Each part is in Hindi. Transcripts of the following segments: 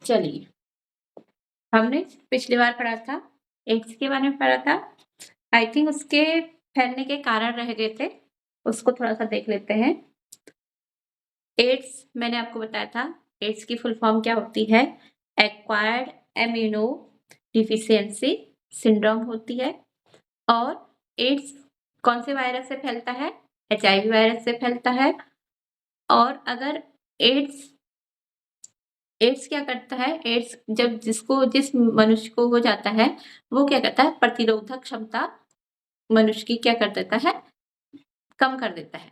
चलिए, हमने पिछली बार पढ़ा था, एड्स के बारे में पढ़ा था। आई थिंक उसके फैलने के कारण रह गए थे, उसको थोड़ा-सा देख लेते हैं। एड्स मैंने आपको बताया था, एड्स की फुल फॉर्म क्या होती है? एक्वायर्ड इम्यूनो डिफिशियंसी सिंड्रोम होती है। और एड्स कौन से वायरस से फैलता है? एचआईवी वायरस से फैलता है। और अगर एड्स एड्स क्या करता है? एड्स जब जिस मनुष्य को हो जाता है, वो क्या करता है? प्रतिरोधक क्षमता मनुष्य की क्या कर देता है? कम कर देता है।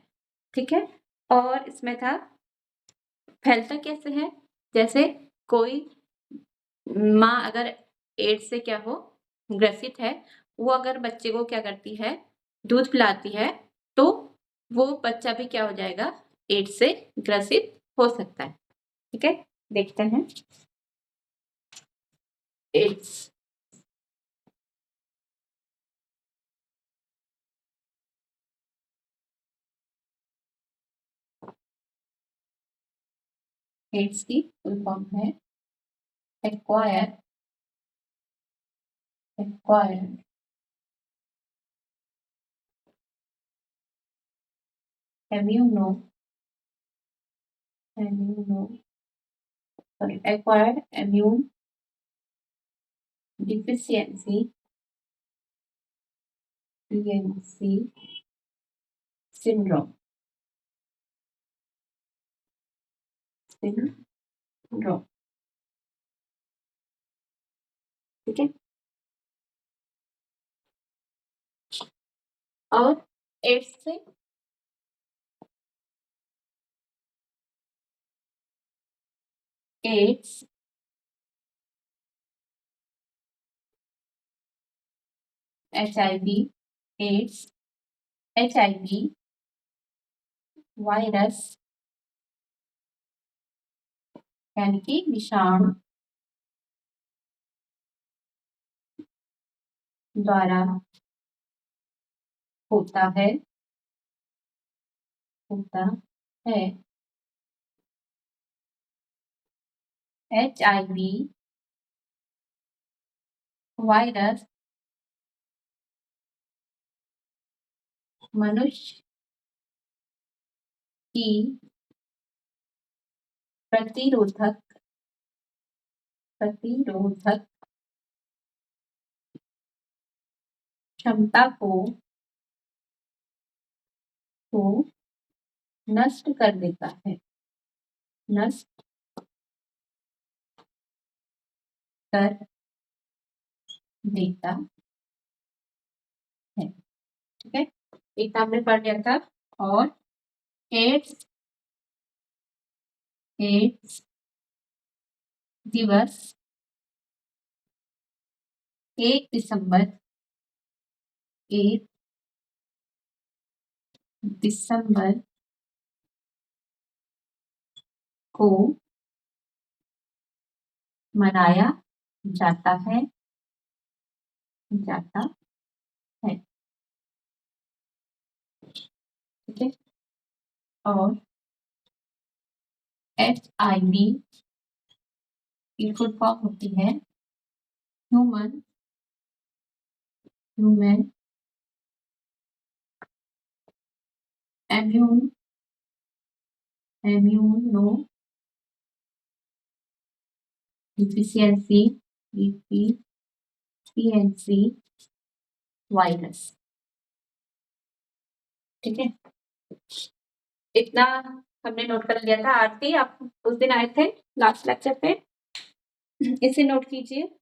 ठीक है? और इसमें था फैलता कैसे है? जैसे कोई माँ अगर एड्स से क्या हो ग्रसित है, वो अगर बच्चे को क्या करती है? दूध पिलाती है, तो वो बच्चा भी क्या हो जाएगा? एड्स से ग्रसित हो सकता है। ठीक है? देखते हैं। एड्स एड्स की फुल फॉर्म है acquire acquire immuno immuno sorry acquired immune deficiency DMC syndrome syndrome. ठीक है? और एड्स से AIDS HIV AIDS HIV virus यानी कि विषाणु द्वारा होता है होता है। एचआईवी वायरस मनुष्य की प्रतिरोधक प्रतिरोधक क्षमता को नष्ट कर देता है नष्ट कर देता है। ठीक है? एक आपने पढ़ लिया था। और एड्स एड्स दिवस 1 दिसंबर को मनाया जाता है जाता है। ठीक है? और एचआईवी की फुल फॉर्म होती है human human immune immuno deficiency deficiency virus. ठीक है? इतना हमने नोट कर लिया था। आरती, आप उस दिन आए थे लास्ट लेक्चर पे, इसे नोट कीजिए।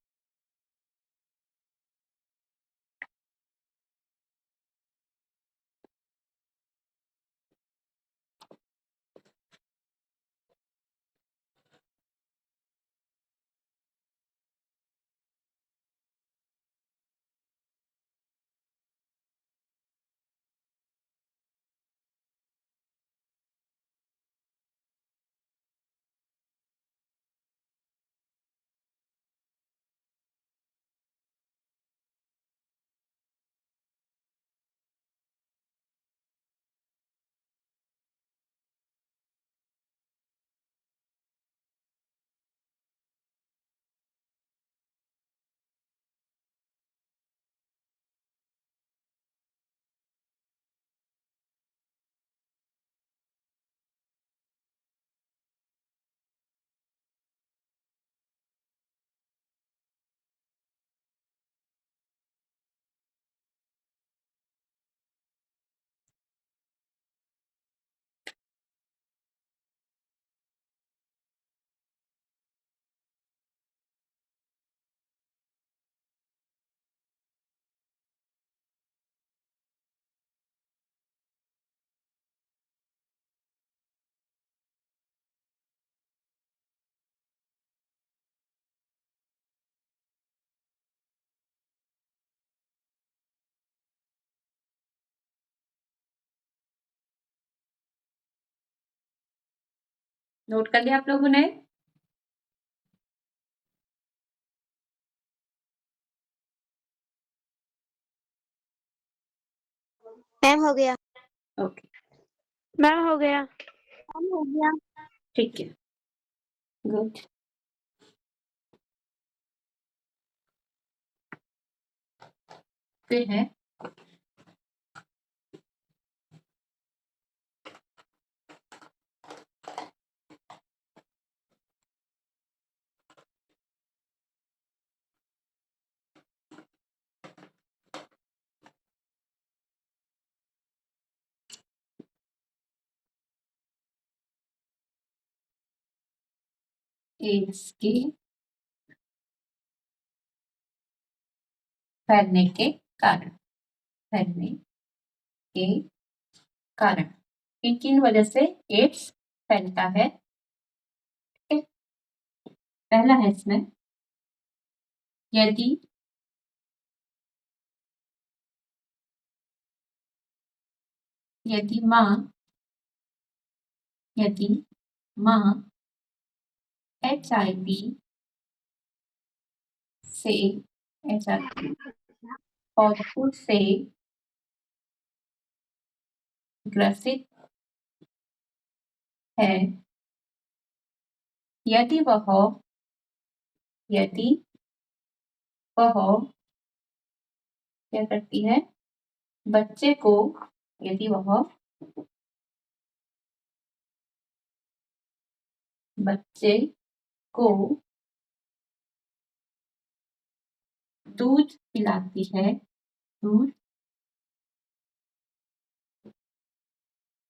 नोट कर लिया आप लोगों ने? मैम हो गया। ओके, मैम हो गया। मैम हो गया। ठीक है, गुड। फिर है एड्स के फैलने के कारण, फैलने के कारण किन किन वजह से एड्स फैलता है? ठीक है? पहला है इसमें, यदि यदि माँ HIV से HIV पॉजिटिव से ग्रसित है, यदि वह क्या करती है? बच्चे को, यदि वह बच्चे को दूध पिलाती है, दूध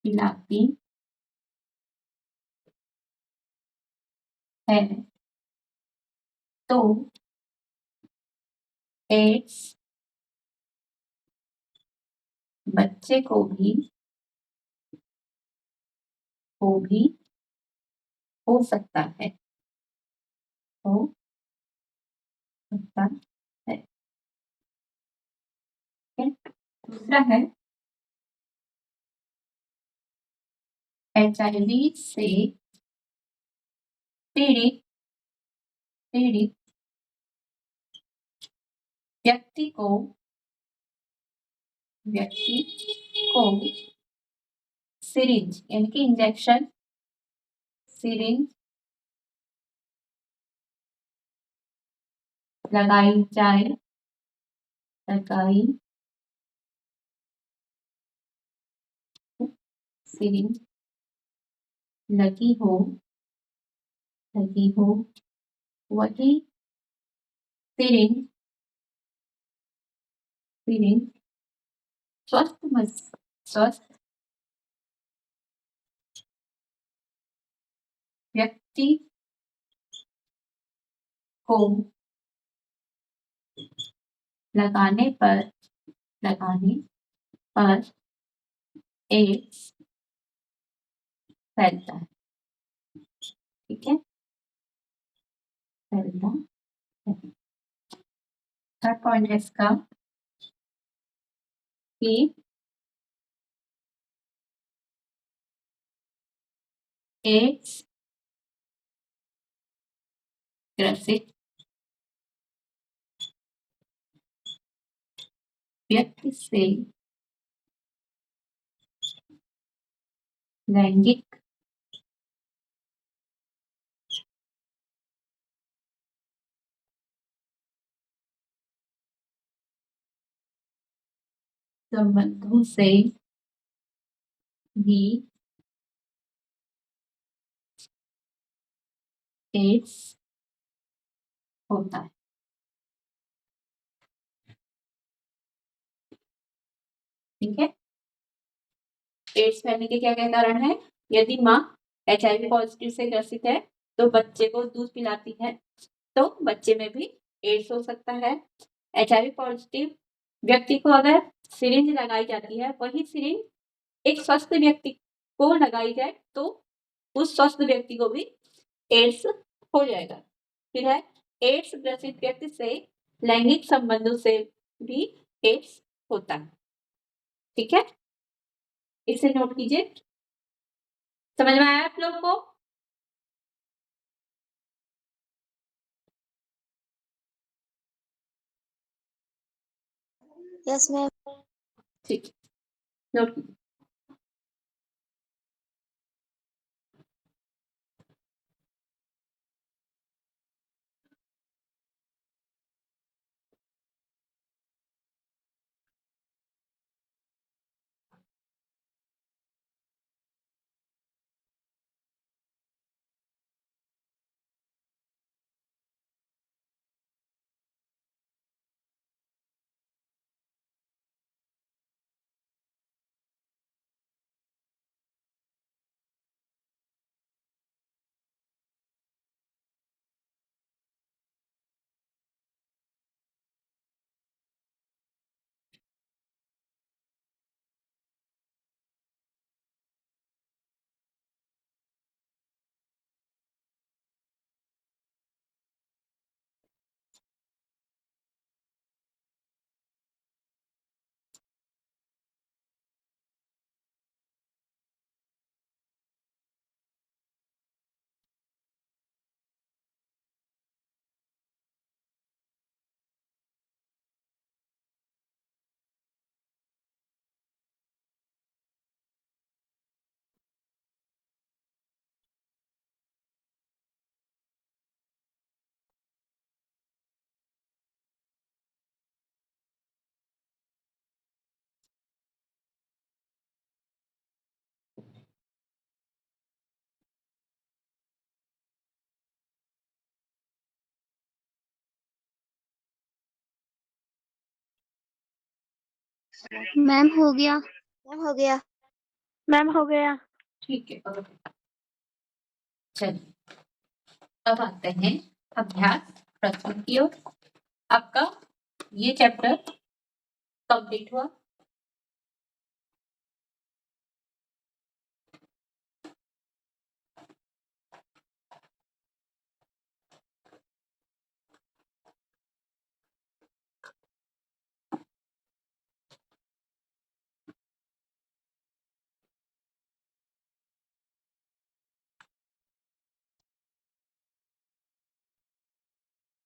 पिलाती है, तो एड्स बच्चे को भी हो सकता है, हो सकता है। ठीक है? दूसरा है, HIV से पीड़ित व्यक्ति को सिरिंज यानी कि इंजेक्शन, सिरिंज लगाई जाए, सिरिंज लगी हो, वही सिरिंज स्वस्थ व्यक्ति को लगाने पर एड्स फैलता है। ठीक है? फैलता है। थर्ड पॉइंट है इसका कि एड्स ग्रसित व्यक्ति से लैंगिक संबंधों से भी एड्स होता है। ठीक है? एड्स फैलने के क्या क्या कारण है? यदि माँ HIV पॉजिटिव से ग्रसित है तो बच्चे को दूध पिलाती है, तो बच्चे में भी एड्स हो सकता है। HIV पॉजिटिव व्यक्ति को अगर सिरिंज लगाई जाती है, वही सिरिंज एक स्वस्थ व्यक्ति को लगाई जाए तो उस स्वस्थ व्यक्ति को भी एड्स हो जाएगा। फिर है, एड्स ग्रसित व्यक्ति से लैंगिक संबंधों से भी एड्स होता है। ठीक है? इसे नोट कीजिए। समझ में आया आप लोग को? Yes ma'am. ठीक है, नोट कीजिए। मैम हो गया। मैम हो गया। मैम हो गया। ठीक है, चलिए अब आते हैं अभ्यास प्रश्न की ओर। आपका ये चैप्टर कंप्लीट हुआ।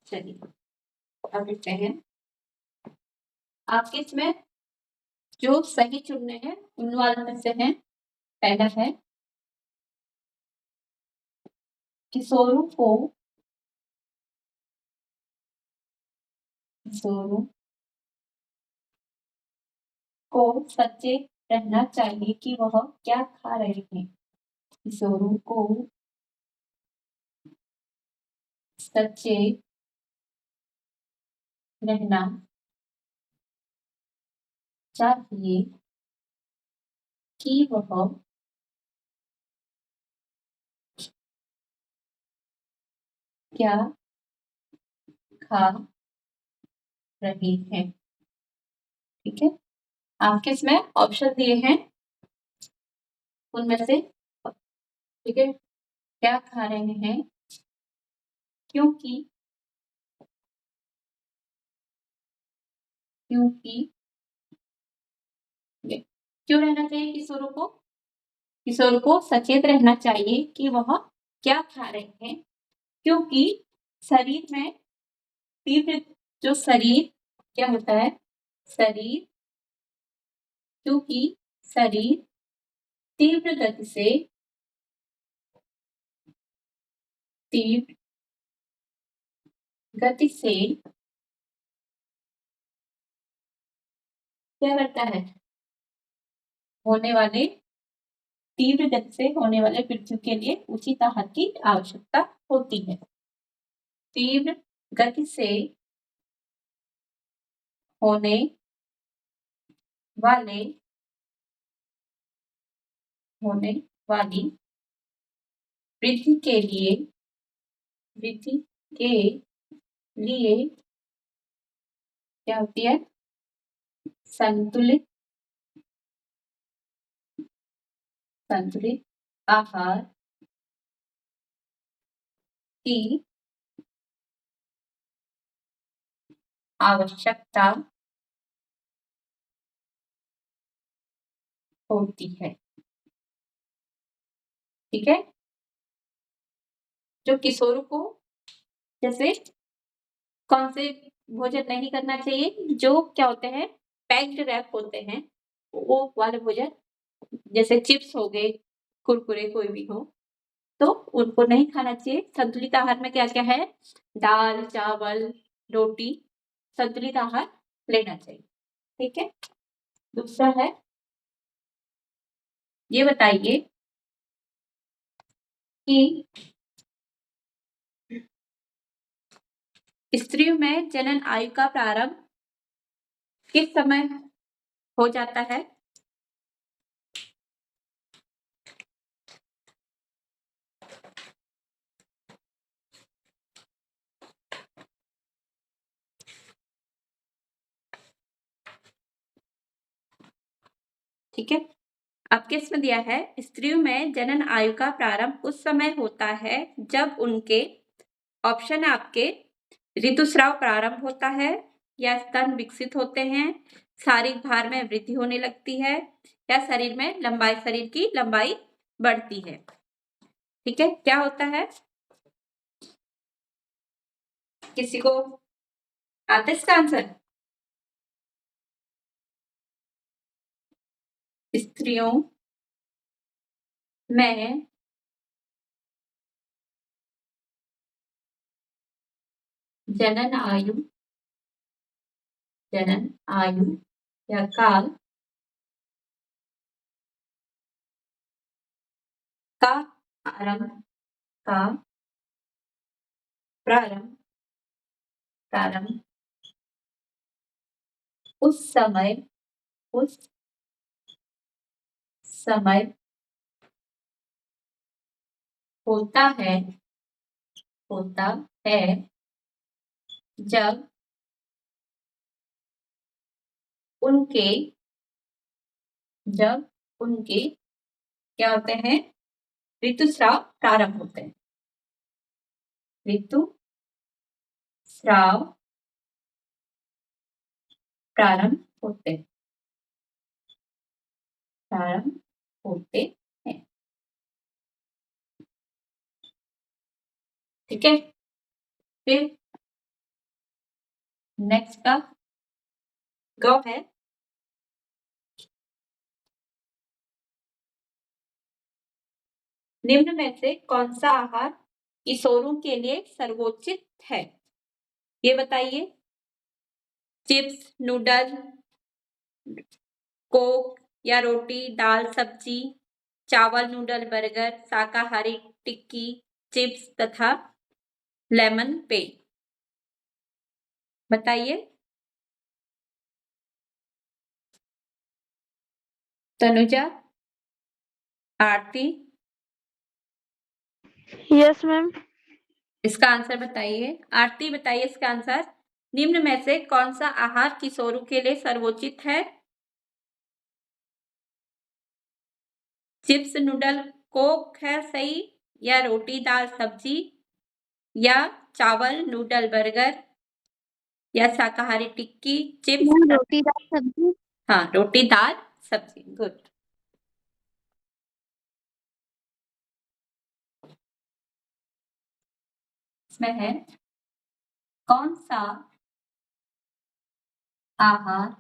चलिए अब लिखते हैं। आपके इसमें जो सही चुनने हैं उन वालों में से हैं। पहला है किशोरों को सचेत रहना चाहिए कि वह क्या खा रहे हैं। किशोरों को सचेत रहना चाहिए कि वह क्या खा रहे हैं। ठीक है, आपके इसमें ऑप्शन दिए हैं, उनमें से ठीक है क्या खा रहे हैं, क्योंकि क्यों रहना चाहिए किशोरों को सचेत रहना चाहिए कि वह क्या खा रहे हैं, क्योंकि शरीर में तीव्र जो शरीर क्या होता है, शरीर क्योंकि शरीर तीव्र गति से क्या करता है, होने वाले तीव्र गति से होने वाले मृत्यु के लिए उचित आहार की आवश्यकता होती है। तीव्र गति से होने वाली वृद्धि के लिए क्या होती है, संतुलित आहार की आवश्यकता होती है। ठीक है, जो किशोरों को जैसे कौन से भोजन नहीं करना चाहिए, जो क्या होते हैं पैक्ड रैप होते हैं, वो वाले भोजन जैसे चिप्स हो गए, कुरकुरे कोई भी हो, तो उनको नहीं खाना चाहिए। संतुलित आहार में क्या-क्या है? दाल, चावल, रोटी, संतुलित आहार लेना चाहिए। ठीक है? दूसरा है, ये बताइए कि स्त्रियों में जनन आयु का प्रारंभ किस समय हो जाता है? ठीक है? आपके इसमें दिया है, स्त्रियों में जनन आयु का प्रारंभ उस समय होता है जब उनके ऑप्शन है आपके ऋतुस्राव प्रारंभ होता है, या स्तन विकसित होते हैं, शारीरिक भार में वृद्धि होने लगती है, या शरीर की लंबाई बढ़ती है। ठीक है, क्या होता है? किसी को आता है इसका आंसर? स्त्रियों में जनन आयु या काल का प्रारंभ उस समय होता है जब उनके क्या होते हैं? ऋतुस्राव प्रारंभ होते हैं। ऋतुस्राव प्रारंभ होते हैं। ठीक है, फिर नेक्स्ट का गौ है, निम्न में से कौन सा आहार किशोरों के लिए सर्वोचित है? ये बताइए। चिप्स, नूडल, कोक या रोटी, दाल, सब्जी, चावल, नूडल, बर्गर, शाकाहारी टिक्की, चिप्स तथा लेमन पेय। बताइए। तनुजा, आरती, यस मैम। इसका आंसर बताइए। आरती बताइए इसका आंसर। निम्न में से कौन सा आहार किशोरों के लिए सर्वोचित है? चिप्स, नूडल, कोक है सही, या रोटी, दाल, सब्जी, या चावल, नूडल, बर्गर, या शाकाहारी टिक्की, चिप्स? रोटी दाल सब्जी। हाँ, रोटी, दाल, सब्जी। गुड। इसमें है, कौन सा आहार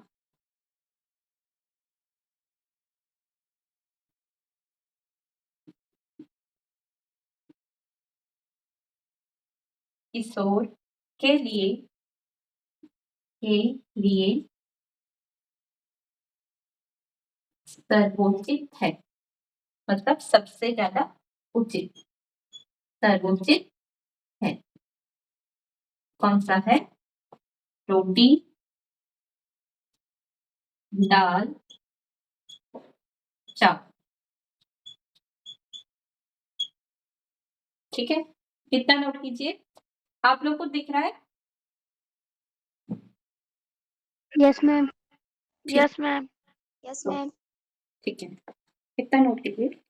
किशोर के लिए सर्वोचित है, मतलब सबसे ज्यादा उचित, सर्वोचित है? कौन सा है? रोटी, दाल, चावल। ठीक है, कितना नोट कीजिए। आप लोग को दिख रहा है? Yes ma'am. ठीक। Yes ma'am. Yes ma'am. ठीक है, कितना नोट कीजिए।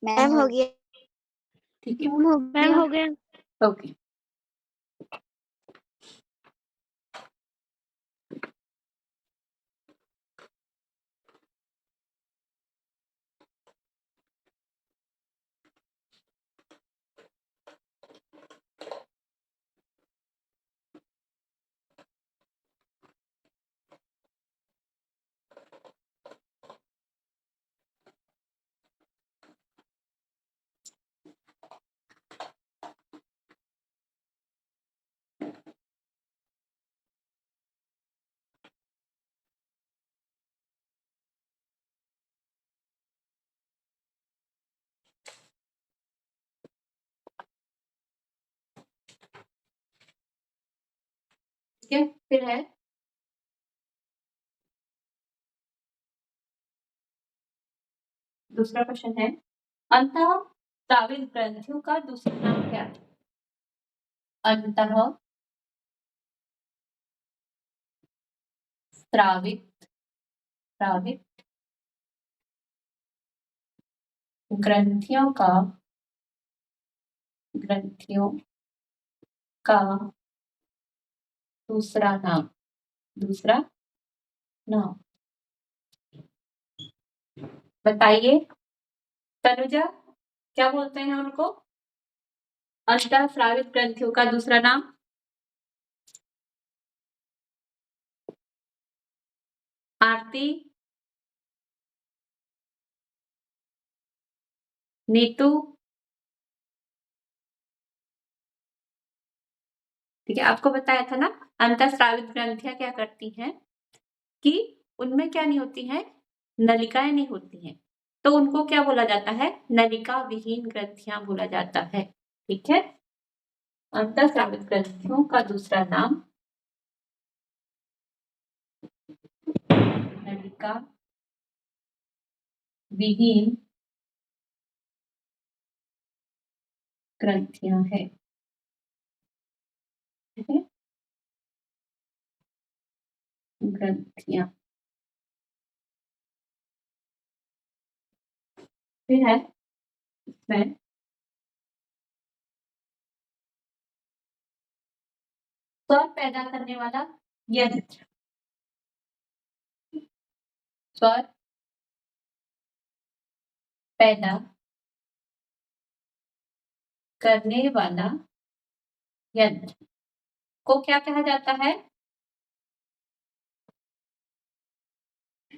मैम हो गया। ठीक है, मैम हो गया। ओके। ठीक है, फिर है दूसरा क्वेश्चन है, अंतःस्रावित ग्रंथियों का दूसरा नाम क्या है? अंतःस्रावित स्रावित ग्रंथियों का दूसरा नाम बताइए। तनुजा, क्या बोलते हैं उनको? अंतःस्रावित ग्रंथियों का दूसरा नाम? आरती, नीतू, ठीक है, आपको बताया था ना अंतःस्रावित ग्रंथियां क्या करती हैं कि उनमें क्या नहीं होती हैं, नलिकाएं नहीं होती हैं, तो उनको क्या बोला जाता है? नलिका विहीन ग्रंथियां बोला जाता है। ठीक है, अंतःस्रावित ग्रंथियों का दूसरा नाम नलिका विहीन ग्रंथियां है। ठीक है, ग्रंथियां। फिर है इसमें स्वर पैदा करने वाला यंत्र, स्वर पैदा करने वाला यंत्र को क्या कहा जाता है?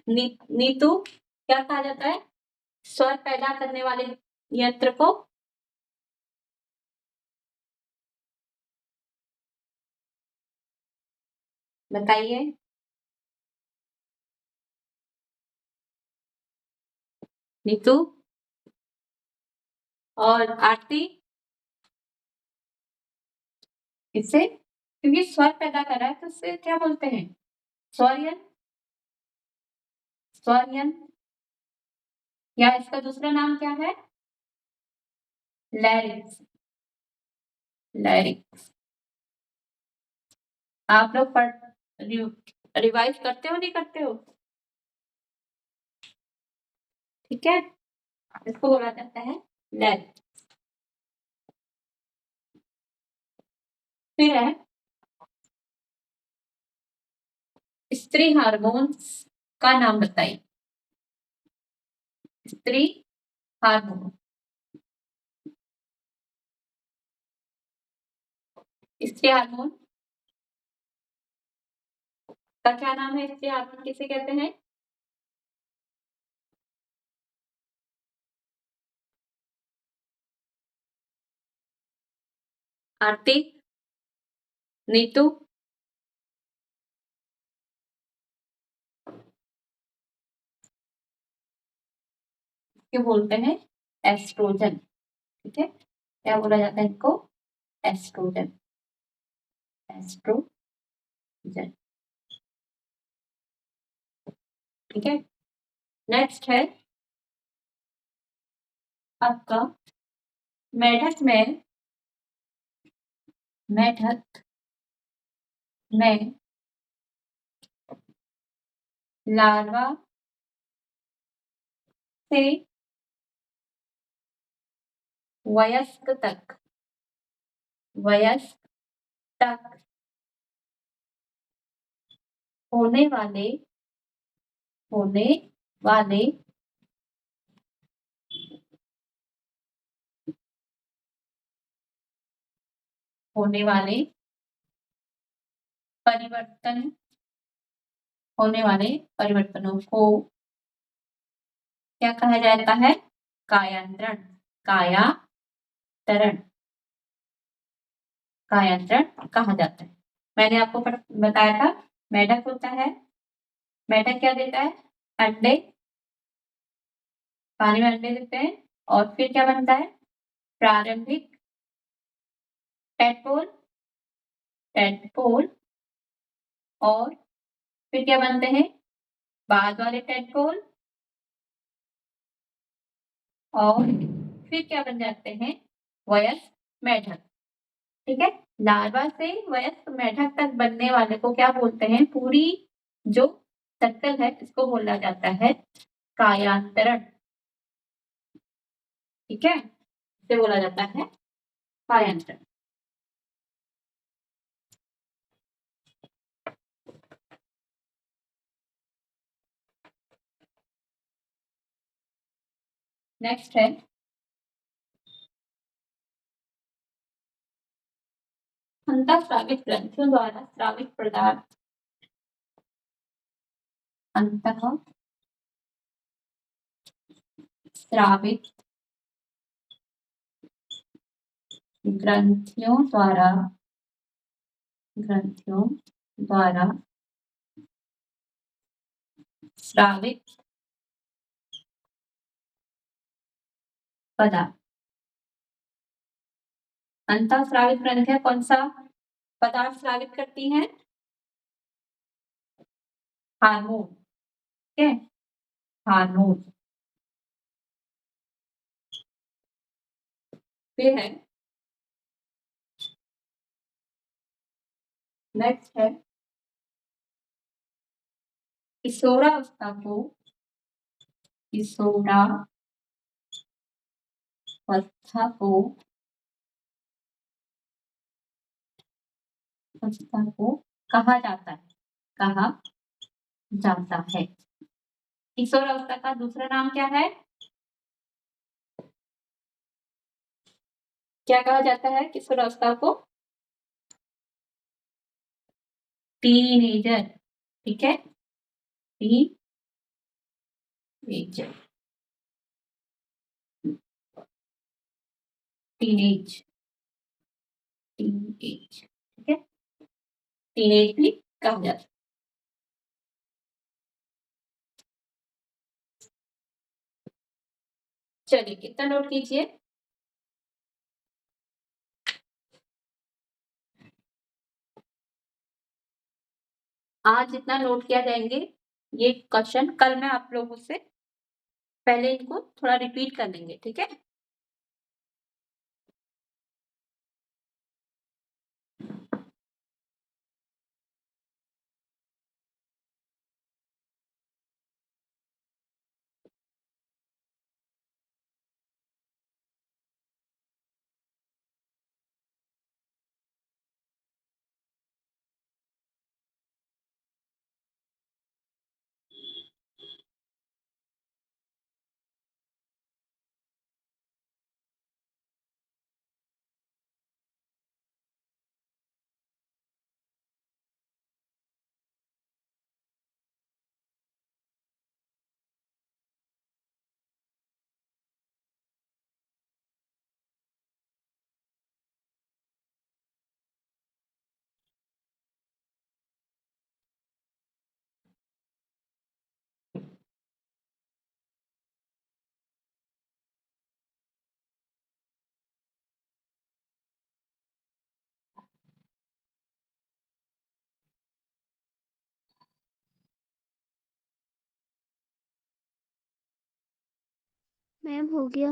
नीतू, क्या कहा जाता है स्वर पैदा करने वाले यंत्र को? बताइए। नीतू और आरती, इससे क्योंकि स्वर पैदा कर रहा है तो इससे क्या बोलते हैं? स्वर यंत्र, स्वर यंत्र, या इसका दूसरा नाम क्या है? लैरिक्स, लैरिक्स। आप लोग रिवाइज करते हो नहीं करते हो? ठीक है, इसको बोला जाता है लैरिक्स। फिर है स्त्री हार्मोन्स का नाम बताइए। स्त्री हार्मोन, स्त्री हार्मोन का क्या नाम है? स्त्री हार्मोन किसे कहते हैं? आरती, नीतू, क्या बोलते हैं? एस्ट्रोजन। ठीक है, क्या बोला जाता है इनको? Estrogen, estrogen. ठीक है, नेक्स्ट है आपका मेढक में, मेढक में लार्वा से वयस्क तक, वयस्क तक होने वाले, होने वाले होने वाले परिवर्तन, होने वाले परिवर्तनों को क्या कहा जाता है? कायांतरण, कायांतरण, कायांतरण कहा जाता है। मैंने आपको बताया था मेढक होता है, मेढक क्या देता है? अंडे, पानी में अंडे देते हैं और फिर क्या बनता है? प्रारंभिक टेडपोल, टेडपोल, और फिर क्या बनते हैं? बाद वाले टेडपोल, और फिर क्या बन जाते हैं? वयस्क मेढक। ठीक है, लार्वा से वयस्क मेढक तक बनने वाले को क्या बोलते हैं? पूरी जो सर्कल है इसको बोला जाता है कायांतरण। ठीक है, इसे बोला जाता है कायांतरण। नेक्स्ट है अंतःस्रावित ग्रंथियों द्वारा स्रावित पदार्थ, अंतःस्रावित ग्रंथियों द्वारा, ग्रंथियों द्वारा स्रावित पदार्थ। अंतःस्रावित ग्रंथियां कौन सा पदार्थ स्रावित करती हैं? हार्मोन। ठीक है, हार्मोन। फिर है नेक्स्ट है किशोरावस्था को, किशोरावस्था को, अवस्था को कहा जाता है, कहा जाता है। किशोरावस्था का दूसरा नाम क्या है? क्या कहा जाता है किशोरावस्था को? टीनेजर। ठीक है, टीनेजर, टीनेज, टीनेज। ठीक है, टीनेज भी कहा जाता है। चलिए कितना नोट कीजिए? आज जितना नोट किया जाएंगे ये क्वेश्चन कल मैं आप लोगों से पहले इनको थोड़ा रिपीट कर लेंगे। ठीक है, मैम हो गया।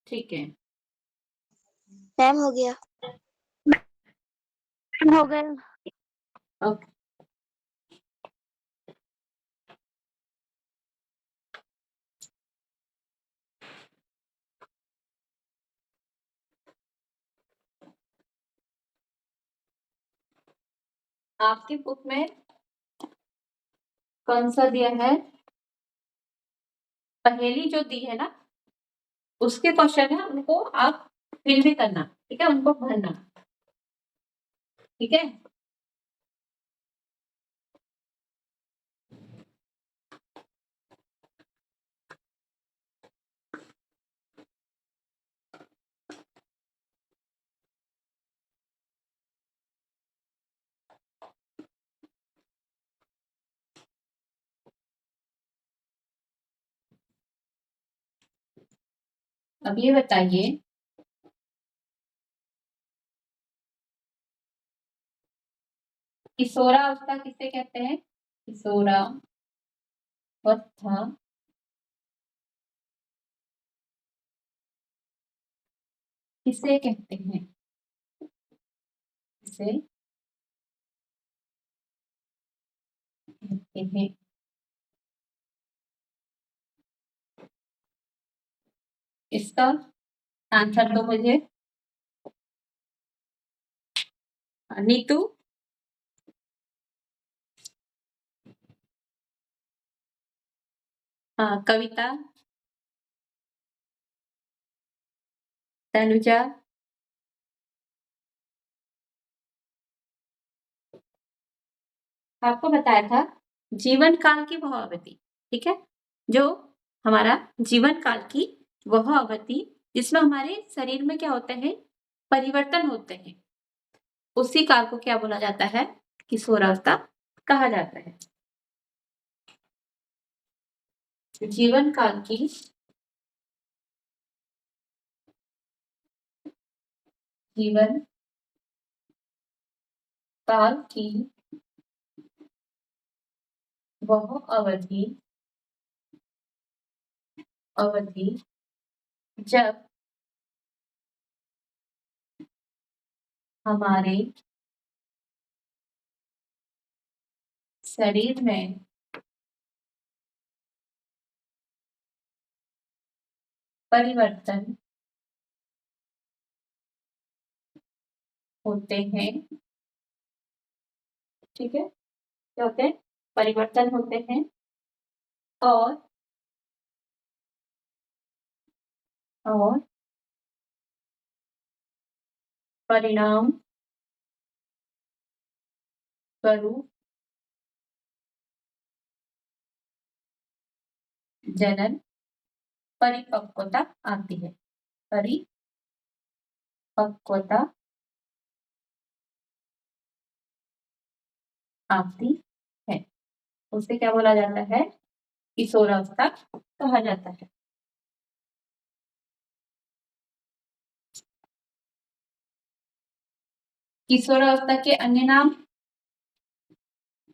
ठीक है, मैम हो गया। हो गया। ओके। आपकी बुक में कौन सा दिया है? पहेली जो दी है ना, उसके क्वेश्चन है, उनको आप फिल भी करना, ठीक है, उनको भरना, ठीक है। अब ये बताइए, किशोरावस्था किसे कहते हैं? किशोरावस्था किसे कहते हैं? किसे कहते हैं? इसका आंसर तो मुझे नीतू। हाँ, कविता, तनुजा, आपको बताया था जीवन काल की वह अवधि, ठीक है, जो हमारा जीवन काल की वह अवधि जिसमें हमारे शरीर में क्या होते हैं, परिवर्तन होते हैं, उसी काल को क्या बोला जाता है? किशोरावस्था कहा जाता है। जीवन काल की जीवन काल की वह अवधि अवधि जब हमारे शरीर में परिवर्तन होते हैं, ठीक है, क्या होते हैं? परिवर्तन होते हैं और और परिणाम स्वरूप जनन परिपक्वता आती है। परिपक्वता आती है, उसे क्या बोला जाता है? किशोरावस्था कहा जाता है। किशोरावस्था के अन्य नाम?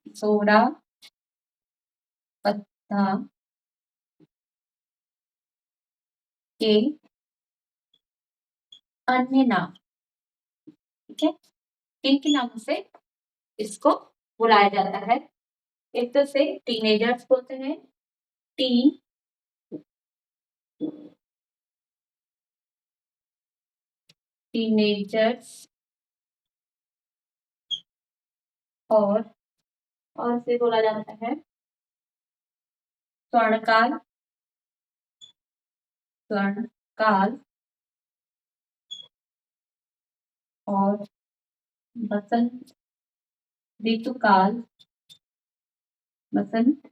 किशोरावस्था के अन्य नाम, ठीक है, किन के नामों से इसको बुलाया जाता है? एक तो से टीनेजर्स बोलते हैं, टीन टीनेजर्स, और से बोला जाता है स्वर्णकाल, स्वर्णकाल और बसंत ऋतुकाल, बसंत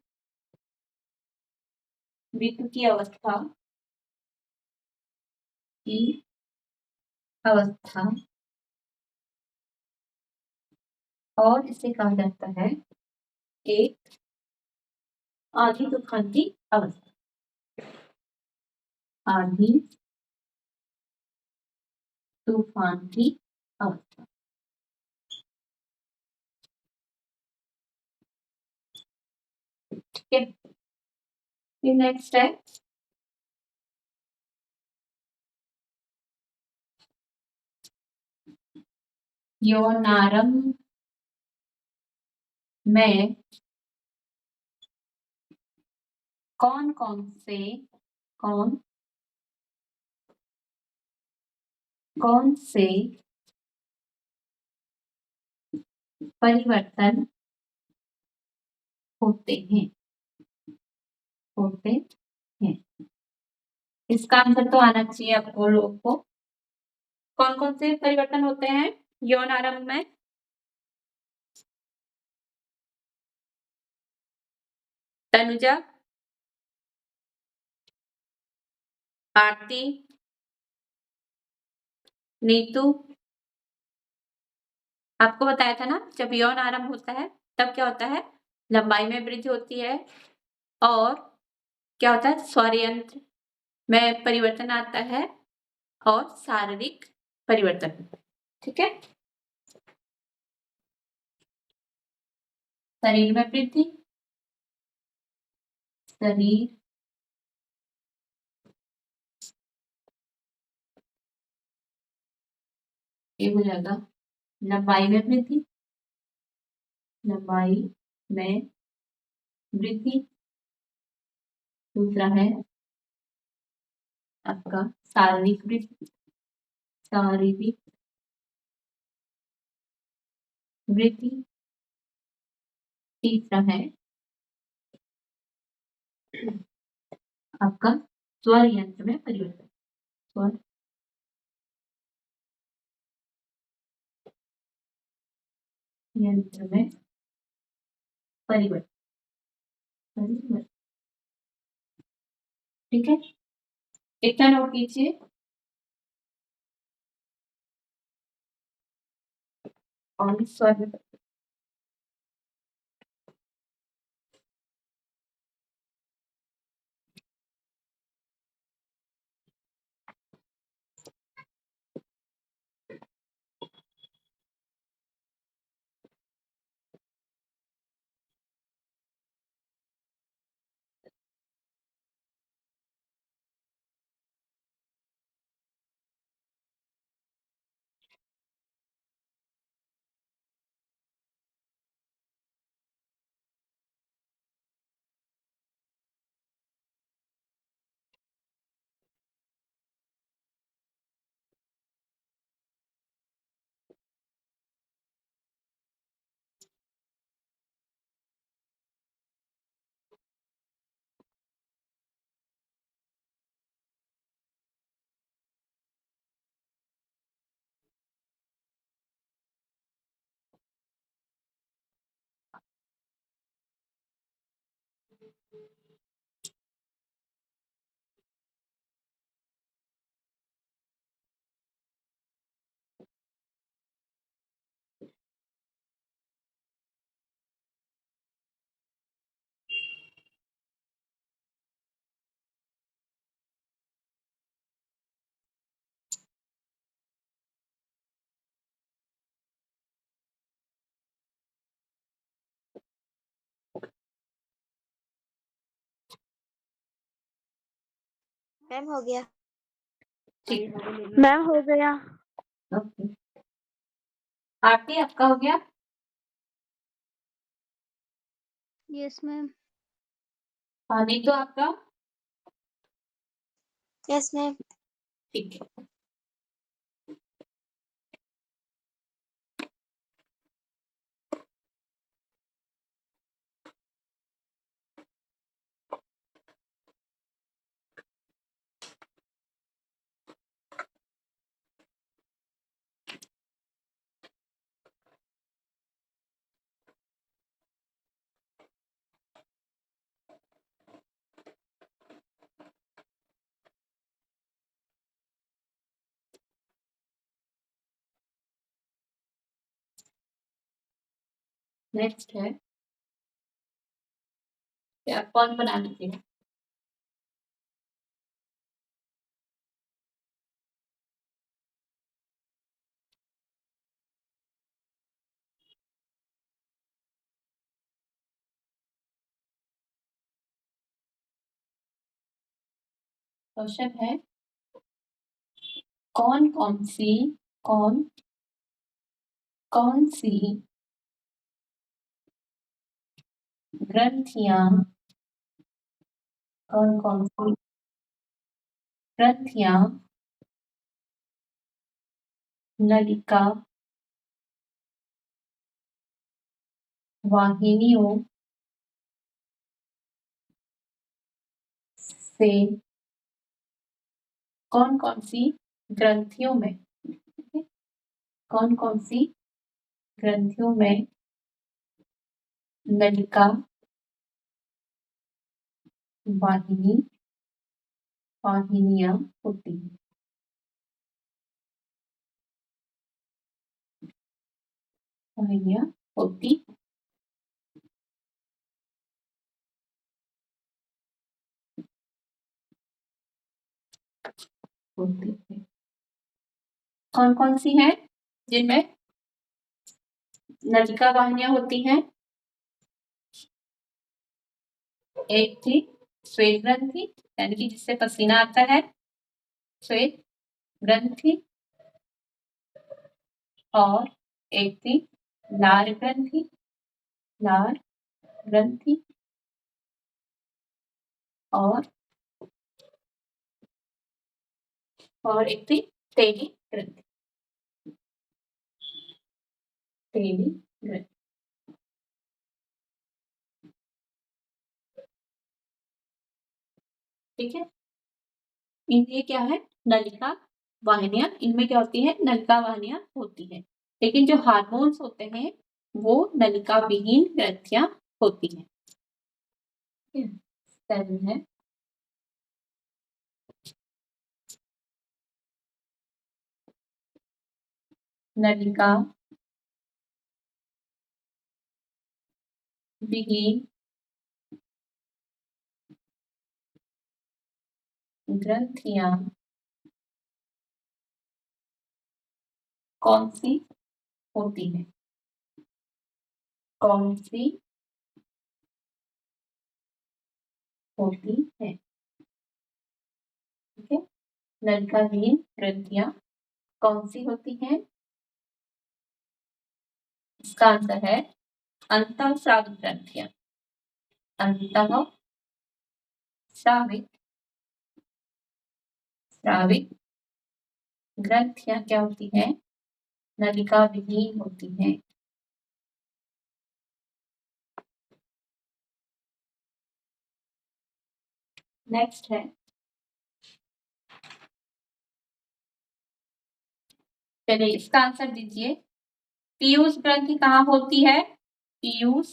ऋतु की अवस्था की अवस्था, और इसे कहा जाता है एक आधी तूफान की अवस्था। आधी तूफान की अवस्था, ठीक है। फिर नेक्स्ट है यौनारंभ में कौन कौन से कौन कौन से परिवर्तन होते हैं। इसका आंसर तो आना चाहिए आपको लोगों को। कौन कौन से परिवर्तन होते हैं यौन आरंभ में? तनुजा, आरती, नीतू, आपको बताया था ना जब यौन आरंभ होता है तब क्या होता है? लंबाई में वृद्धि होती है और क्या होता है? स्वरयंत्र में परिवर्तन आता है और शारीरिक परिवर्तन। ठीक है, शरीर में वृद्धि, शरीर ये हो जाएगा लंबाई में वृद्धि, लंबाई में वृद्धि। दूसरा है आपका शारीरिक वृद्धि, शारीरिक वृद्धि। तीसरा है आपका स्वर यंत्र में परिवर्तन, स्वर यंत्र में परिवर्तन, परिवर्तन। ठीक है, इतना नोट कीजिए। और स्वर मैम हो गया। ठीक, मैम हो गया। ओके। आरती आपका हो गया? Yes ma'am. नीतू आपका? Yes ma'am. ठीक है, नेक्स्ट है क्या कौन बना लीजिए? क्वेश्चन है कौन कौन सी कौन कौन सी ग्रंथियां कौन कौन सी ग्रंथियां नलिका वाहिनियों से कौन कौन सी ग्रंथियों में, कौन कौन सी ग्रंथियों में नलिका वाहिनियां होती हैं। वाहिनियां होती होती है। कौन कौन सी हैं जिनमें नलिका वाहिनियां होती हैं? एक थी श्वेत ग्रंथि, यानी कि जिससे पसीना आता है, श्वेत ग्रंथि, और एक थी लार ग्रंथि, लार ग्रंथि, और एक थी तेली ग्रंथि, तेली ग्रंथि। ठीक है, इनमें क्या है, नलिका वाहिनियां, इनमें क्या होती है, नलिका वाहिनियां होती है। लेकिन जो हार्मोन्स होते हैं वो नलिका विहीन ग्रंथियां होती हैं। सेवन है नलिका विहीन ग्रंथियां कौन सी होती है? कौन सी होती है? ठीक है, नलिका विहीन ग्रंथियां कौन सी होती हैं? इसका आंसर है अंतःस्रावित ग्रंथियां। अंतःस्रावित ग्रंथियां क्या होती है? नलिका विहीन होती है। नेक्स्ट है, चलिए इसका आंसर दीजिए। पीयूष ग्रंथि कहाँ होती है? पीयूष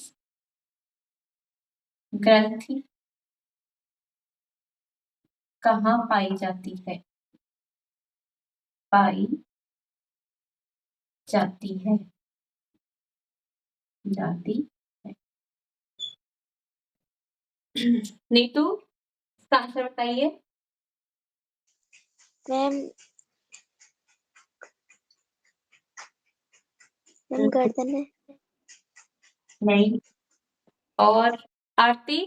ग्रंथि कहाँ पाई जाती है? पाई जाती है, जाती है। नीतू, इसका आंसर बताइए। मैम गर्दन में। नहीं। और आरती?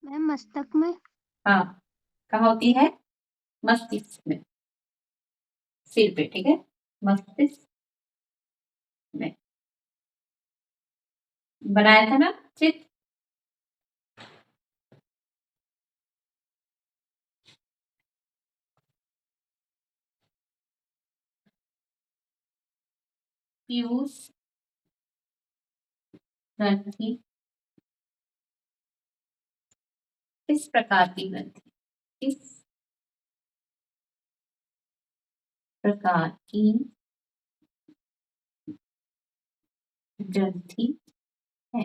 मैम मस्तक में। हाँ, कहाँ होती है? मस्तिष्क में, सिर पे। ठीक है, मस्तिष्क में। बनाया था ना चित्र? पीयूष ग्रंथि किस प्रकार की ग्रंथि, किस प्रकार की ग्रंथि है?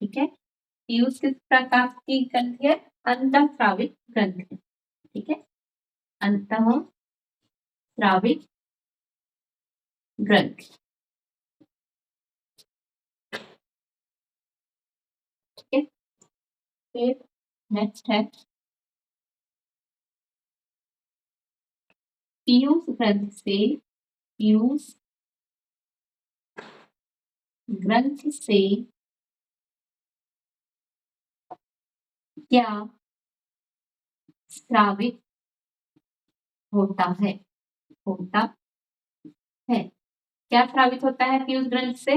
ठीक है, पीयूष किस प्रकार की ग्रंथि है? अंतःस्रावित ग्रंथि। ठीक है, अंतःस्रावित ग्रंथि। ठीक है, फिर नेक्स्ट है, पीयूष ग्रंथि से क्या स्रावित होता है? क्या स्रावित होता है पीयूष ग्रंथि से?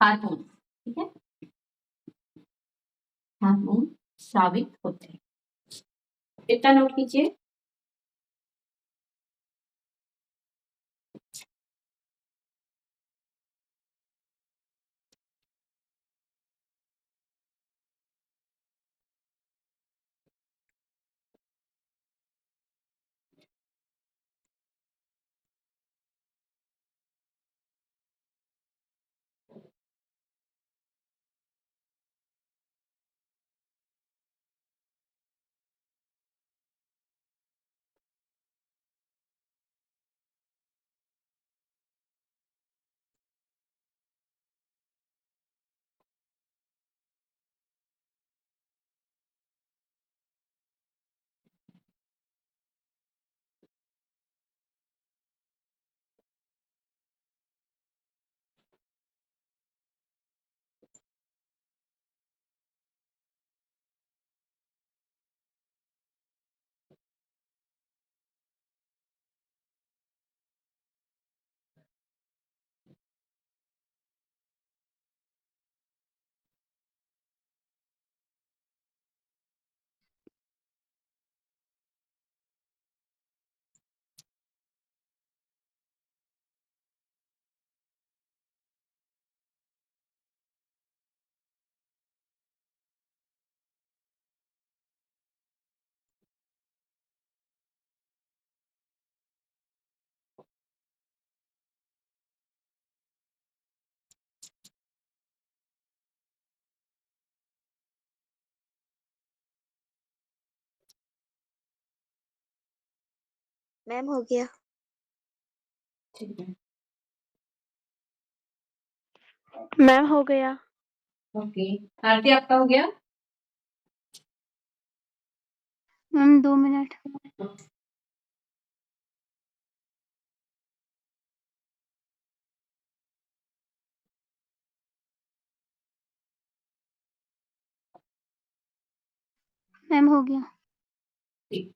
हार्मोन, ठीक है, हार्मोन स्रावित होते हैं। इतना नोट कीजिए। मैम हो गया। ठीक है, मैम हो गया। ओके। आरती आपका हो गया? Ma'am 2 minute. मैम हो गया। ठीक।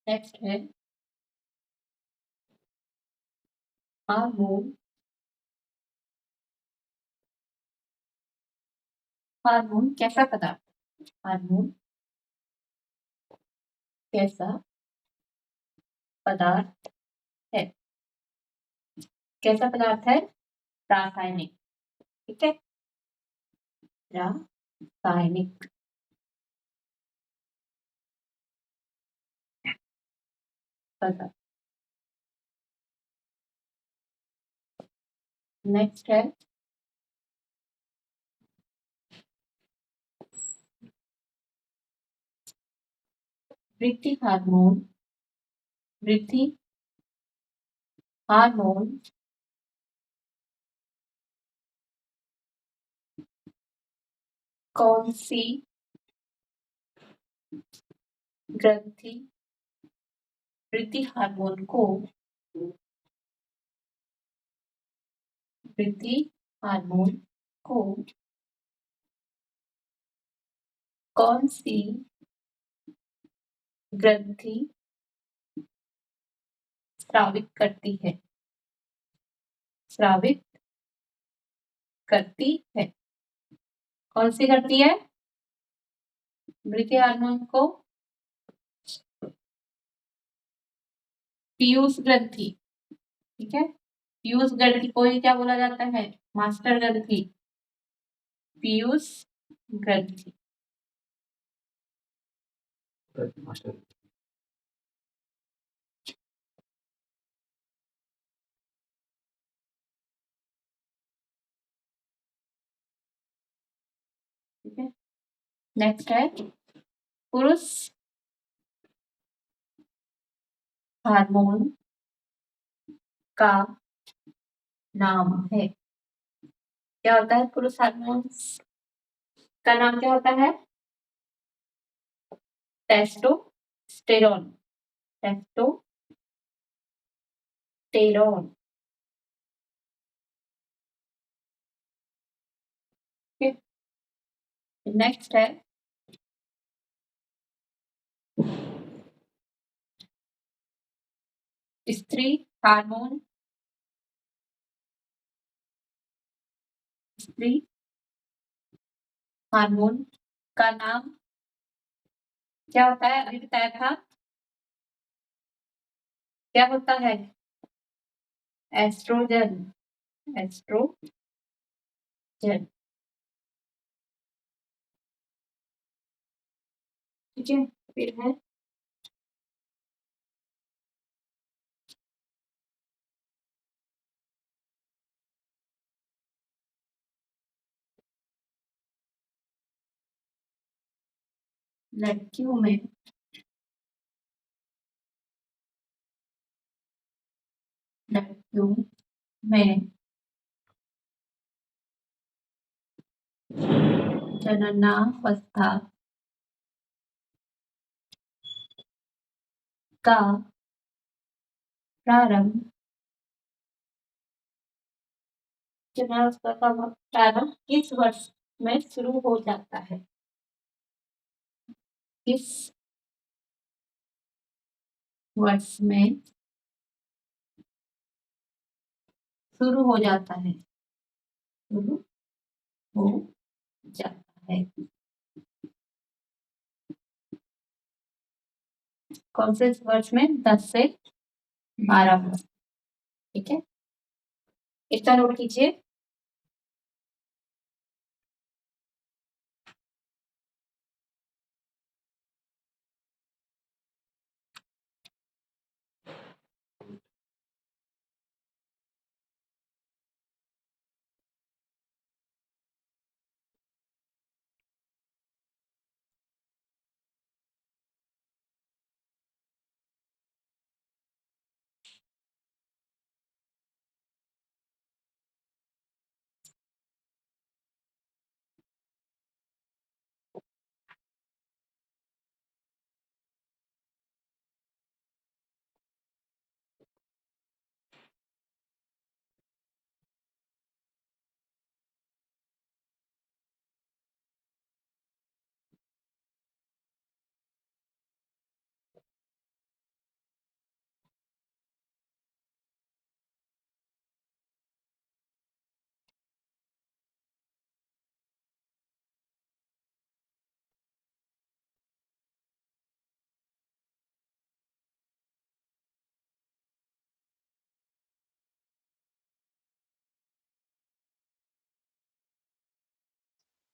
नेक्स्ट है हार्मोन। हार्मोन कैसा पदार्थ? हार्मोन कैसा पदार्थ है? कैसा पदार्थ है? रासायनिक, ठीक है, रासायनिक पदार्थ। नेक्स्ट है वृद्धि हार्मोन। वृद्धि हार्मोन कौन सी ग्रंथि वृद्धि हार्मोन को वृद्धि हार्मोन को कौन सी ग्रंथि स्रावित करती है? स्रावित करती है, कौन सी करती है? वृद्धि हार्मोन को पीयूष ग्रंथि, ठीक है, पीयूष ग्रंथि को ही क्या बोला जाता है? मास्टर ग्रंथि, पीयूष ग्रंथि। मास्टर नेक्स्ट है पुरुष हार्मोन का नाम है। क्या होता है पुरुष हार्मोन्स का नाम? क्या होता है? टेस्टोस्टेरोन। टेस्टोस्टेरोन। नेक्स्ट है स्त्री हार्मोन। स्त्री हार्मोन का नाम क्या होता है? अभी बताया था। क्या होता है? एस्ट्रोजन। एस्ट्रोजन। ठीक है, फिर है लड़कियों में जननावस्था का प्रारंभ किस वर्ष में शुरू हो जाता है? किस वर्ष में शुरू हो जाता है? शुरू हो जाता है। कौन से वर्ष में? 10 से 12 वर्ष। ठीक है, इसका नोट कीजिए।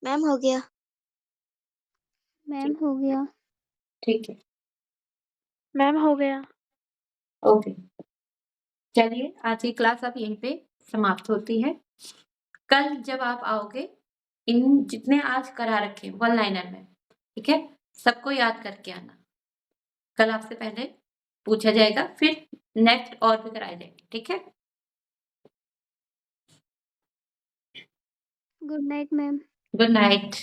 मैम हो गया। मैम हो गया। ठीक है, मैम हो गया। ओके। चलिए, आज की क्लास अब यहीं पे समाप्त होती है। कल जब आप आओगे, इन जितने आज करा रखे वन लाइनर में, ठीक है, सबको याद करके आना। कल आपसे पहले पूछा जाएगा, फिर नेक्स्ट और भी कराए जाएंगे। ठीक है, good night ma'am. Good night.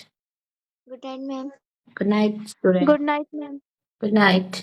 Good night ma'am. Good night student. Good night ma'am. Good night.